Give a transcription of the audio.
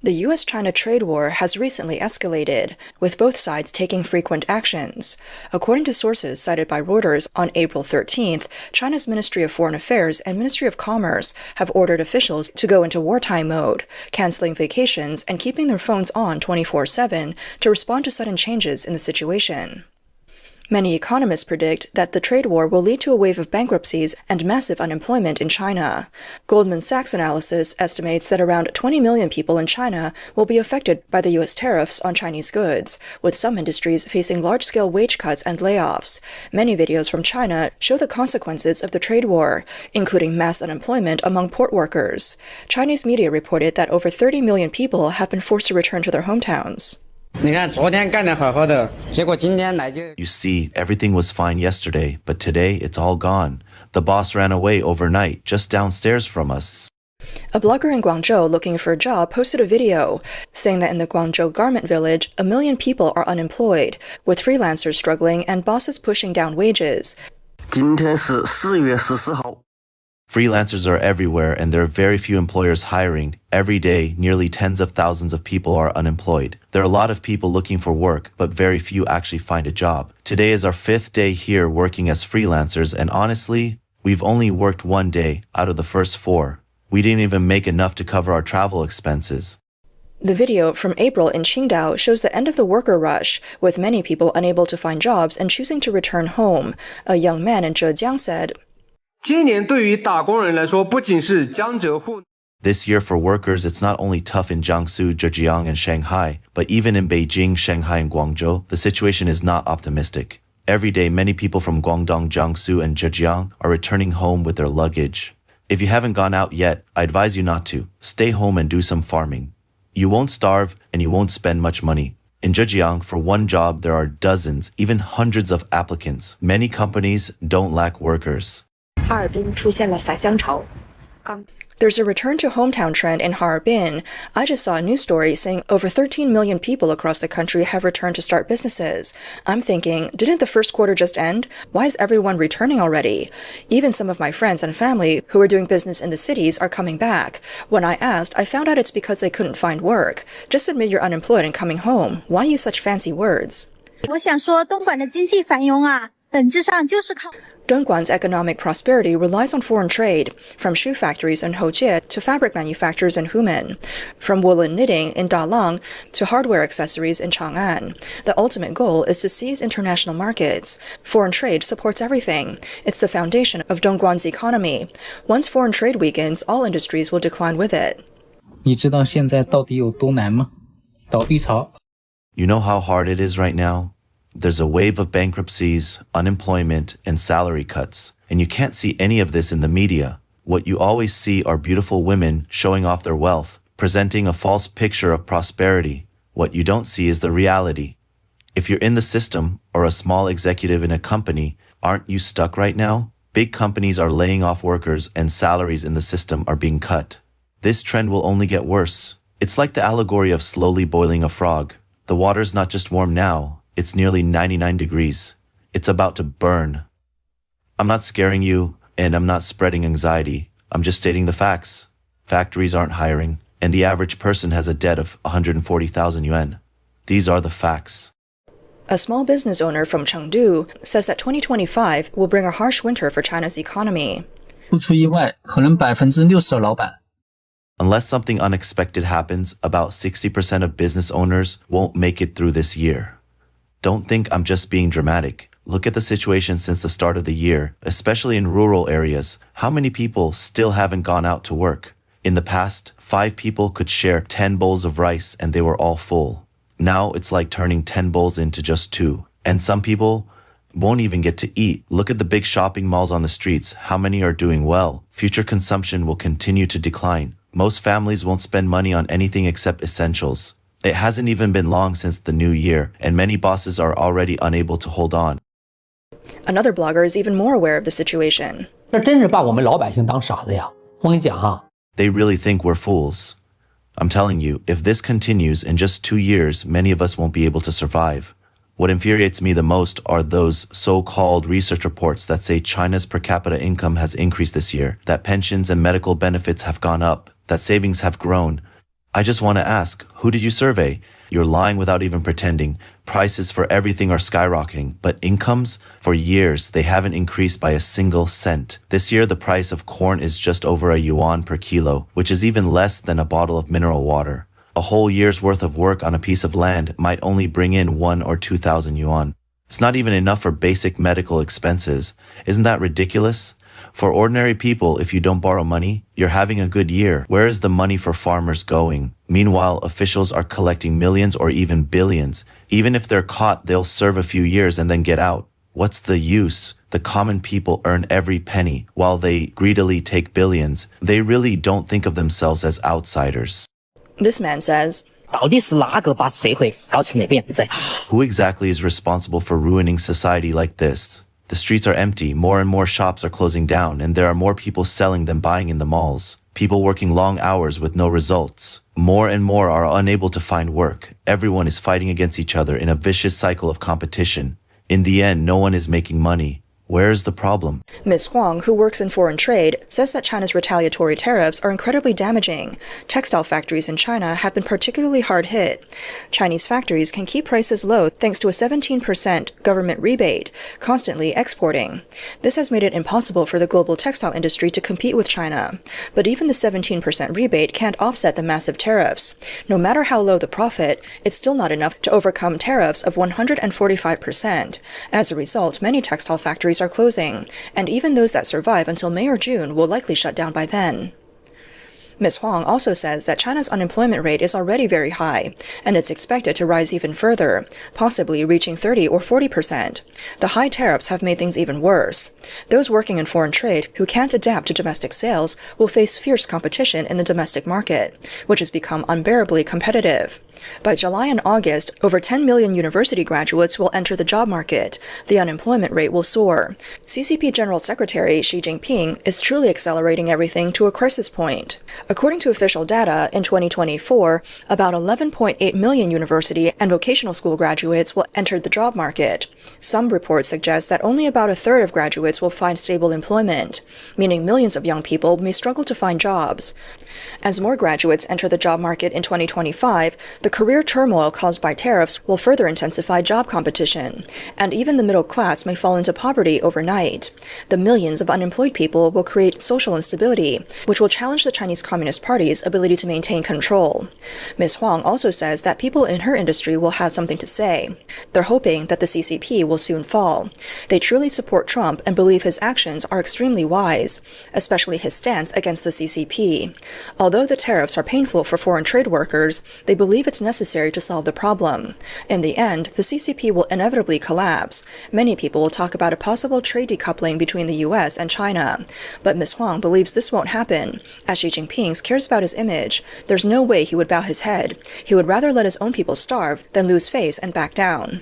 The US-China trade war has recently escalated, with both sides taking frequent actions. According to sources cited by Reuters on April 13th, China's Ministry of Foreign Affairs and Ministry of Commerce have ordered officials to go into wartime mode, canceling vacations and keeping their phones on 24/7 to respond to sudden changes in the situation. Many economists predict that the trade war will lead to a wave of bankruptcies and massive unemployment in China. Goldman Sachs analysis estimates that around 20 million people in China will be affected by the U.S. tariffs on Chinese goods, with some industries facing large-scale wage cuts and layoffs. Many videos from China show the consequences of the trade war, including mass unemployment among port workers. Chinese media reported that over 30 million people have been forced to return to their hometowns. You see, everything was fine yesterday, but today it's all gone. The boss ran away overnight, just downstairs from us. A blogger in Guangzhou looking for a job posted a video saying that in the Guangzhou garment village, 1 million people are unemployed, with freelancers struggling and bosses pushing down wages. 今天是4月14号。 Freelancers are everywhere and there are very few employers hiring. Every day, nearly tens of thousands of people are unemployed. There are a lot of people looking for work, but very few actually find a job. Today is our 5th day here working as freelancers, and honestly, we've only worked 1 day out of the first 4. We didn't even make enough to cover our travel expenses. The video from April in Qingdao shows the end of the worker rush, with many people unable to find jobs and choosing to return home. A young man in Zhejiang said, 今年对于打工人来说，不仅是江浙沪。 This year for workers, it's not only tough in Jiangsu, Zhejiang, and Shanghai, but even in Beijing, Shanghai, and Guangzhou, the situation is not optimistic. Every day, many people from Guangdong, Jiangsu, and Zhejiang are returning home with their luggage. If you haven't gone out yet, I advise you not to. Stay home and do some farming. You won't starve and you won't spend much money. In Zhejiang, for one job, there are dozens, even hundreds of applicants. Many companies don't lack workers. 哈尔滨出现了返乡潮。 There's a return to hometown trend in Harbin. I just saw a news story saying over 13 million people across the country have returned to start businesses. I'm thinking, didn't the first quarter just end? Why is everyone returning already? Even some of my friends and family who are doing business in the cities are coming back. When I asked, I found out it's because they couldn't find work. Just admit you're unemployed and coming home. Why use such fancy words? 我想说，东莞的经济繁荣啊，本质上就是靠。 Dongguan's economic prosperity relies on foreign trade, from shoe factories in Hojie to fabric manufacturers in Humen, from woolen knitting in Dalang to hardware accessories in Chang'an. The ultimate goal is to seize international markets. Foreign trade supports everything. It's the foundation of Dongguan's economy. Once foreign trade weakens, all industries will decline with it. 你知道现在到底有多难吗？倒闭潮。 You know how hard it is right now? There's a wave of bankruptcies, unemployment, and salary cuts. And you can't see any of this in the media. What you always see are beautiful women showing off their wealth, presenting a false picture of prosperity. What you don't see is the reality. If you're in the system or a small executive in a company, aren't you stuck right now? Big companies are laying off workers and salaries in the system are being cut. This trend will only get worse. It's like the allegory of slowly boiling a frog. The water's not just warm now. It's nearly 99 degrees. It's about to burn. I'm not scaring you, and I'm not spreading anxiety. I'm just stating the facts. Factories aren't hiring, and the average person has a debt of 140,000 yuan. These are the facts. A small business owner from Chengdu says that 2025 will bring a harsh winter for China's economy. 不出意外，可能60%的老板。 Unless something unexpected happens, about 60% of business owners won't make it through this year. Don't think I'm just being dramatic. Look at the situation since the start of the year, especially in rural areas. How many people still haven't gone out to work? In the past, 5 people could share 10 bowls of rice and they were all full. Now it's like turning 10 bowls into just 2. And some people won't even get to eat. Look at the big shopping malls on the streets. How many are doing well? Future consumption will continue to decline. Most families won't spend money on anything except essentials. It hasn't even been long since the new year, and many bosses are already unable to hold on. Another blogger is even more aware of the situation. 这真是把我们老百姓当傻子呀！我跟你讲哈。 They really think we're fools. I'm telling you, if this continues, in just 2 years, many of us won't be able to survive. What infuriates me the most are those so-called research reports that say China's per capita income has increased this year, that pensions and medical benefits have gone up, that savings have grown. I just want to ask, who did you survey? You're lying without even pretending. Prices for everything are skyrocketing, but incomes? For years, they haven't increased by a single cent. This year, the price of corn is just over a yuan per kilo, which is even less than a bottle of mineral water. A whole year's worth of work on a piece of land might only bring in 1 or 2,000 yuan. It's not even enough for basic medical expenses. Isn't that ridiculous? For ordinary people, if you don't borrow money, you're having a good year. Where is the money for farmers going? Meanwhile, officials are collecting millions or even billions. Even if they're caught, they'll serve a few years and then get out. What's the use? The common people earn every penny, while they greedily take billions. They really don't think of themselves as outsiders. This man says, Who exactly is responsible for ruining society like this? The streets are empty, more and more shops are closing down, and there are more people selling than buying in the malls. People working long hours with no results. More and more are unable to find work. Everyone is fighting against each other in a vicious cycle of competition. In the end, no one is making money. Where is the problem? Ms. Huang, who works in foreign trade, says that China's retaliatory tariffs are incredibly damaging. Textile factories in China have been particularly hard hit. Chinese factories can keep prices low thanks to a 17% government rebate, constantly exporting. This has made it impossible for the global textile industry to compete with China. But even the 17% rebate can't offset the massive tariffs. No matter how low the profit, it's still not enough to overcome tariffs of 145%. As a result, many textile factories are closing, and even those that survive until May or June will likely shut down by then. Ms. Huang also says that China's unemployment rate is already very high, and it's expected to rise even further, possibly reaching 30 or 40%. The high tariffs have made things even worse. Those working in foreign trade who can't adapt to domestic sales will face fierce competition in the domestic market, which has become unbearably competitive. By July and August, over 10 million university graduates will enter the job market. The unemployment rate will soar. CCP General Secretary Xi Jinping is truly accelerating everything to a crisis point. According to official data, in 2024, about 11.8 million university and vocational school graduates will enter the job market. Some reports suggest that only about a third of graduates will find stable employment, meaning millions of young people may struggle to find jobs. As more graduates enter the job market in 2025, the career turmoil caused by tariffs will further intensify job competition, and even the middle class may fall into poverty overnight. The millions of unemployed people will create social instability, which will challenge the Chinese Communist Party's ability to maintain control. Ms. Huang also says that people in her industry will have something to say. They're hoping that the CCP will soon fall. They truly support Trump and believe his actions are extremely wise, especially his stance against the CCP. Although the tariffs are painful for foreign trade workers, they believe it's necessary to solve the problem. In the end, the CCP will inevitably collapse. Many people will talk about a possible trade decoupling between the US and China. But Ms. Huang believes this won't happen. As Xi Jinping cares about his image, there's no way he would bow his head. He would rather let his own people starve than lose face and back down.